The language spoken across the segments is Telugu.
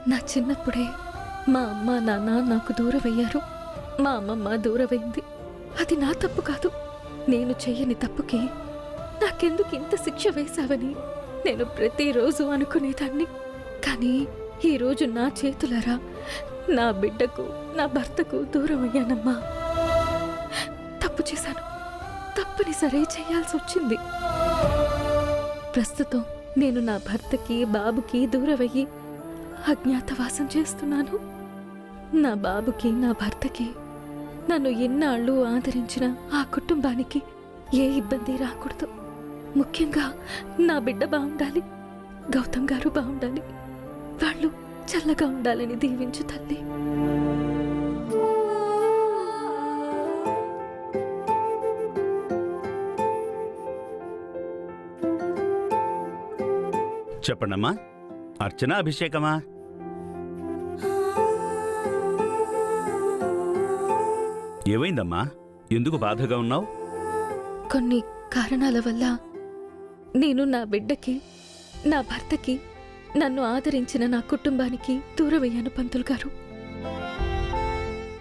నా చిన్నప్పుడే మా అమ్మ నాన్న నాకు దూరమయ్యారు. మా అమ్మమ్మ దూరమైంది. అది నా తప్పు కాదు. నేను చెయ్యని తప్పుకి నాకెందుకు ఇంత శిక్ష వేశావని నేను ప్రతిరోజు అనుకునేదాన్ని. కానీ ఈరోజు నా చేతులరా నా బిడ్డకు, నా భర్తకు దూరమయ్యానమ్మా. తప్పు చేశాను. తప్పని సరే చేయాల్సి వచ్చింది. ప్రస్తుతం నేను నా భర్తకి, బాబుకి దూరమయ్యి అజ్ఞాతవాసం చేస్తున్నాను. నా బాబుకి, నా భర్తకి, నన్ను ఎన్నాళ్ళు ఆదరించిన ఆ కుటుంబానికి ఏ ఇబ్బంది రాకూడదు. ముఖ్యంగా నా బిడ్డ బాగుండాలి, గౌతమ్ గారు బాగుండాలి. వాళ్ళు చల్లగా ఉండాలని దీవించు తల్లి. చెప్పండమ్మా, అర్చన అభిషేకమా? ఏమైందమ్మా? ఎందుకు బాధగా ఉన్నావు? కొన్ని కారణాల వల్ల నేను నా బిడ్డకి, నా భర్తకి, నన్ను ఆదరించిన నా కుటుంబానికి దూరమయ్యాను పంతులు గారు.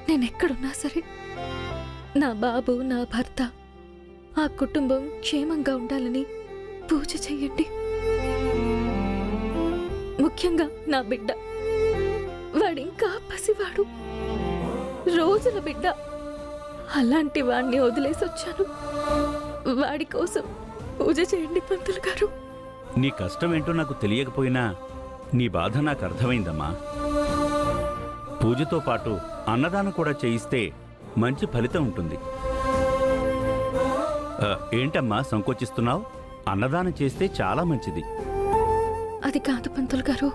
నేనెక్కడున్నా సరే నా బాబు, నా భర్త, ఆ కుటుంబం క్షేమంగా ఉండాలని పూజ చెయ్యండి. ముఖ్యంగా నా బిడ్డ. వాడింకా పసివాడు, రోజుల బిడ్డ. అలాంటి వాణ్ణి వదిలేసొచ్చాను. వాడి కోసం పూజ చేయండి పంతులు గారు. నీ కష్టం ఏంటో నాకు తెలియకపోయినా నీ బాధ నాకు అర్థమైందమ్మా. పూజతో పాటు అన్నదానం కూడా చేయిస్తే మంచి ఫలితం ఉంటుంది. ఏంటమ్మా సంకోచిస్తున్నావు? అన్నదానం చేస్తే చాలా మంచిది. అది కాదు పంతులు గారు,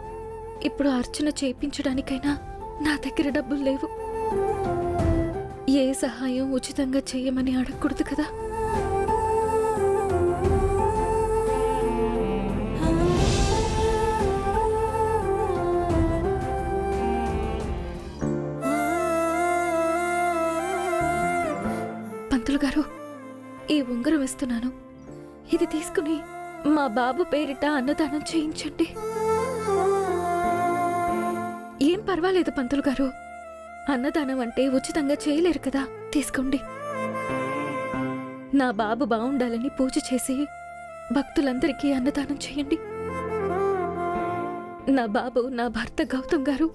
ఇప్పుడు అర్చన చేయించడానికైనా నా దగ్గర డబ్బులు లేవు. ఏ సహాయం ఉచితంగా చేయమని అడగకూడదు కదా. పంతులు గారు, ఈ ఉంగరం ఇస్తున్నాను. ఇది తీసుకుని మా బాబు పేరిట అన్నదానం చేయించండి. ఏం పర్వాలేదు పంతులు గారు, అన్నదానం అంటే ఉచితంగా చేయలేరు కదా. తీసుకోండి. నా బాబు బాగుండాలని పూజ చేసి భక్తులందరికీ అన్నదానం చేయండి. నా బాబు, నా భర్త గౌతమ్ గారు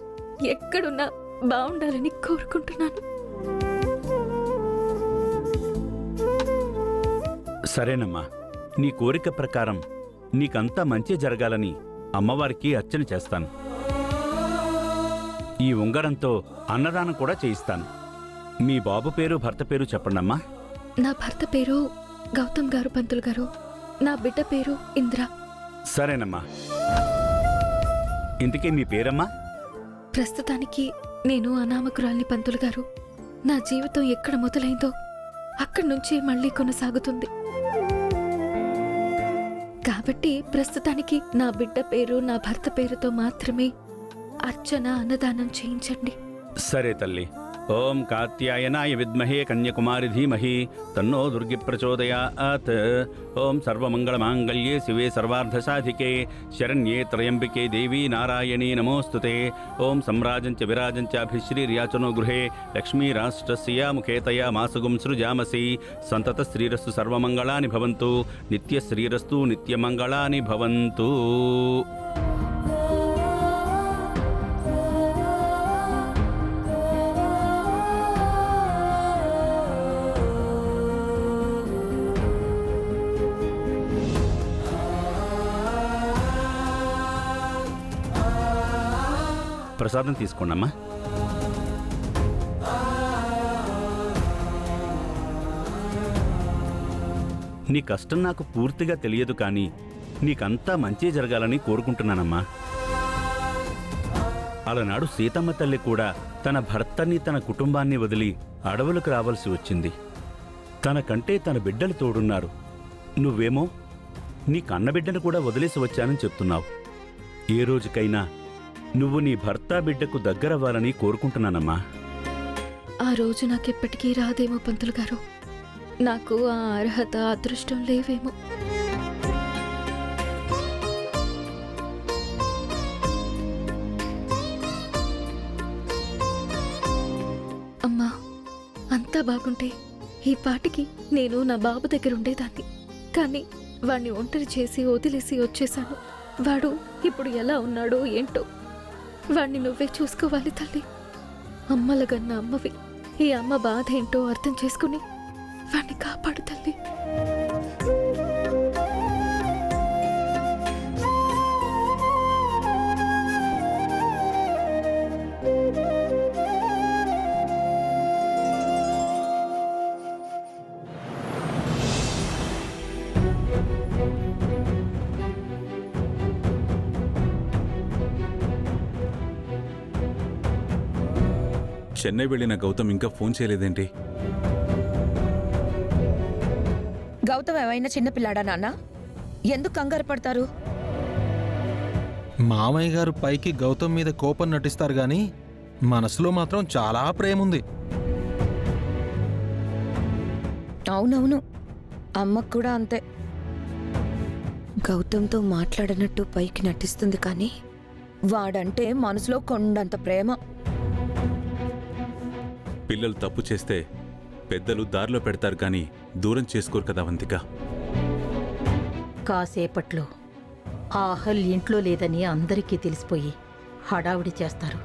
ఎక్కడున్నా బాగుండాలని కోరుకుంటున్నాను. సరేనమ్మా, నీ కోరిక ప్రకారం నీకంతా మంచి జరగాలని అమ్మవారికి అర్చన చేస్తాను. ఈ ఉంగరంతో అన్నదానం కూడా చేయిస్తాను. మీ బాబు పేరు, భర్త పేరు చెప్పండమ్మా. నా భర్త పేరు గౌతమ్ గారు పంతులు గారు. నా బిడ్డ పేరు ఇంద్ర. సరేనమ్మా. ఇంతకీ మీ పేరమ్మా? ప్రస్తుతానికి నేను అనామకురాల్ని పంతులు గారు. నా జీవితం ఎక్కడ మొదలైందో అక్కడి నుంచే మళ్ళీ కొనసాగుతుంది. కాబట్టి ప్రస్తుతానికి నా బిడ్డ పేరు, నా భర్త పేరుతో మాత్రమే అర్చన, అన్నదానం చేయించండి. సరే తల్లి. ఓం కాత్యాయనాయ విద్మహే కన్యకుమారి ధీమహి తన్నో దుర్గి ప్రచోదయాత్. ఓం సర్వమంగళమాంగళ్యే శివే సర్వార్థసాధికే శరణ్యే త్రయంబికే దేవీ నారాయణీ నమోస్తుతే. ఓం సమ్రాజంచ విరాజంచ అభిశ్రీర్యాచనో గృహే లక్ష్మీరాష్ట్రస్య ముఖేతయా మాసుగుం సృజామసి. సంతత శ్రీరస్తు సర్వమంగళాని భవంతు. నిత్య శ్రీరస్తు నిత్యమంగళాని భవంతు. ప్రసాదం తీసుకోండమ్మా. నీ కష్టం నాకు పూర్తిగా తెలియదు, కానీ నీకంతా మంచి జరగాలని కోరుకుంటున్నానమ్మా. అలనాడు సీతమ్మ తల్లి కూడా తన భర్తని, తన కుటుంబాన్ని వదిలి అడవులకు రావాల్సి వచ్చింది. తనకంటే తన బిడ్డలు తోడున్నారు. నువ్వేమో నీ కన్నబిడ్డను కూడా వదిలేసి వచ్చానని చెప్తున్నావు. ఏ రోజుకైనా నువ్వు నీ భర్త, బిడ్డకు దగ్గరవ్వాలని కోరుకుంటున్నానమ్మా. ఆ రోజు నాకెప్పటికీ రాదేమో పంతులు గారు. నాకు ఆ అర్హత, అదృష్టం లేవేమో. అంతా బాగుంటే ఈ పాటికి నేను నా బాబు దగ్గర ఉండేదాన్ని. కానీ వాణ్ణి ఒంటరి చేసి వదిలేసి వచ్చేశాను. వాడు ఇప్పుడు ఎలా ఉన్నాడో ఏంటో. వాణ్ణి నువ్వే చూసుకోవాలి తల్లి. అమ్మలగన్న అమ్మవి. ఈ అమ్మ బాధ ఏంటో అర్థం చేసుకుని వాణ్ణి కాపాడు తల్లి. చెన్నై వెళ్ళిన గౌతమ్ ఇంకా ఫోన్ చేయలేదేంటి? గౌతమ్ ఏమైనా చిన్నపిల్లాడా నాన్న? ఎందుకు కంగారు పడతారు? మామయ్య గారు పైకి గౌతమ్ మీద కోపం నటిస్తారు గాని మనసులో మాత్రం చాలా ప్రేముంది. అవునవును, అమ్మకు కూడా అంతే. గౌతమ్తో మాట్లాడనట్టు పైకి నటిస్తుంది కానీ వాడంటే మనసులో కొండంత ప్రేమ. పిల్లలు తప్పు చేస్తే పెద్దలు దారిలో పెడతారు కానీ దూరం చేసుకోరు కదా అవంతిక. కాసేపట్లో ఆ అహల్య ఇంట్లో లేదని అందరికీ తెలిసిపోయి హడావుడి చేస్తారు.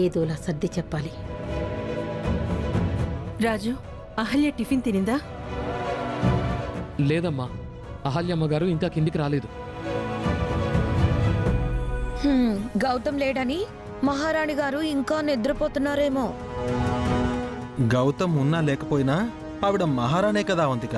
ఏదోలా సర్ది చెప్పాలి. రాజు, అహల్య టిఫిన్ తినిందా? లేదమ్మా, అహల్యమ్మ గారు ఇంకా కిందికి రాలేదు. గౌతమ్ లేడని మహారాణి గారు ఇంకా నిద్రపోతున్నారేమో. గౌతమ్ ఉన్నా లేకపోయినా ఆవిడ మహారాణే కదా అవంతిక.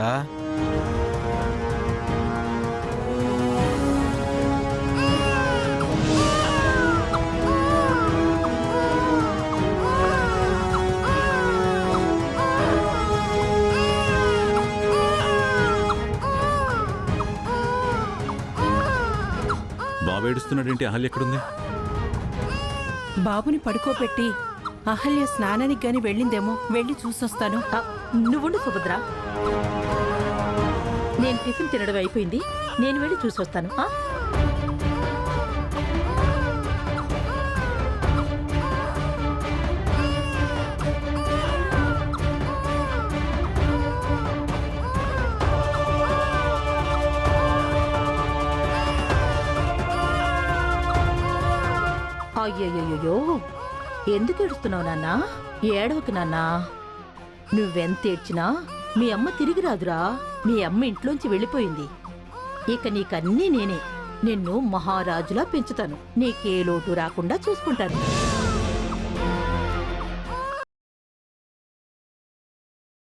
బావేడుస్తున్నాడేంటి? అహల్య ఎక్కడుంది? బాబుని పడుకోబెట్టి అహల్య స్నానానికి గాని వెళ్ళిందేమో, వెళ్ళి చూసొస్తాను. నువ్వుండు సుభద్ర, నేను టిఫిన్ తినడం అయిపోయింది, నేను వెళ్ళి చూసొస్తాను. అయ్యయ్యో, ఎందుకు ఏడుస్తున్నావు నాన్నా? ఏడవకు నాన్నా. నువ్వెంత ఏడ్చినా మీ అమ్మ తిరిగి రాదురా. మీ అమ్మ ఇంట్లోంచి వెళ్ళిపోయింది. ఇక నీకన్నీ నేనే. నిన్ను మహారాజులా పెంచుతాను. నీకే లోటు రాకుండా చూసుకుంటాను.